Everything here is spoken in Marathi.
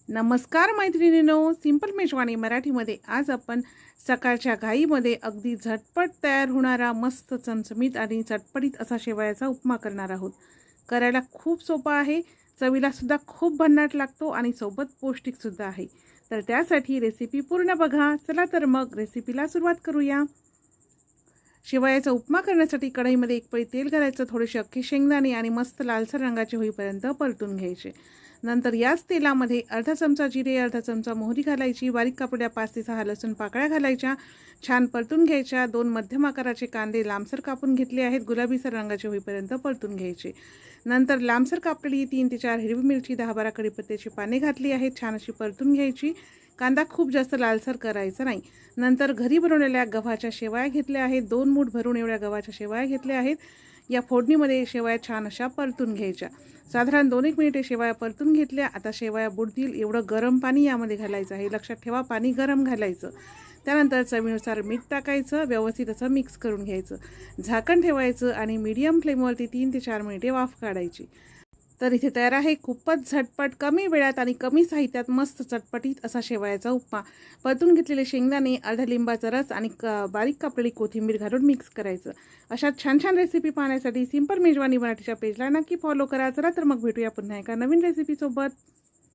नमस्कार मैत्रिणींनो, सिंपल मेजवानी मराठीमध्ये आज आपण सकाळच्या घाईमध्ये अगदी झटपट तयार होणारा मस्त चमचमीत आणि चटपटीत असा शेवयाचा उपमा करणार आहोत। करायला खूप सोपा आहे, चवीला सुद्धा खूप भन्नाट लागतो आणि सोबत पौष्टिक सुद्धा आहे। तर त्यासाठी रेसिपी पूर्ण बघा। चला तर मग रेसिपीला सुरुवात करूया। शेवयाचा उपमा करण्यासाठी कढईमध्ये एक पळी तेल घालायचं, थोडेसे अख्खे शेंगदाणे आणि मस्त लालसर रंगाचे होईपर्यंत परतून घ्यायचे। नंतर याच तेलामध्ये अर्धा चमचा जिरे, अर्धा चमचा मोहरी घालायची, बारीक कापलेल्या 5 ते 6 लसूण पाकळ्या घालायच्या, छान परतून घ्यायच्या। 2 मध्यम आकाराचे कांदे लांबसर कापून घेतले आहेत, गुलाबीसर रंगाचे होईपर्यंत परतून घ्यायचे। नंतर लांबसर कापलेली 3 ते 4 हिरवी मिरची, 10-12 कढीपत्त्याची पाने घातली आहेत, छान अशी परतून घ्यायची। कांदा खूप जास्त लालसर करायचा नाही। नंतर घरी बनवलेल्या गव्हाच्या शेवया घेतल्या आहेत, 2 मूठ भरून एवढ्या गव्हाच्या शेवया घेतल्या आहेत। या फोडणीमध्ये शेवया छान अशा परतून घ्यायच्या। साधारण 2-1 मिनिटे शेवया परतून घेतल्या। आता शेवया बुडतील एवढं गरम पाणी यामध्ये घालायचं आहे, लक्षात ठेवा पाणी गरम घालायचं। त्यानंतर चवीनुसार मीठ टाकायचं, व्यवस्थित असं मिक्स करून घ्यायचं, झाकण ठेवायचं आणि मीडियम फ्लेमवरती 3 ते 4 मिनिटे वाफ काढायची। तर इथे तयार आहे खूपच झटपट, कमी वेळात आणि कमी साहित्यात मस्त चटपटीत असा शेवयाचा उपमा। परतून घेतलेले शेंगदाणे, अर्धा लिंबाचा रस आणि बारीक कापलेली कोथिंबीर घालून मिक्स करायचं। अशा छान छान रेसिपी पाहण्यासाठी सिंपल मेजवानी मराठीच्या पेजला नक्की फॉलो करा। चला तर मग भेटूया पुन्हा एका नवीन रेसिपी सोबत।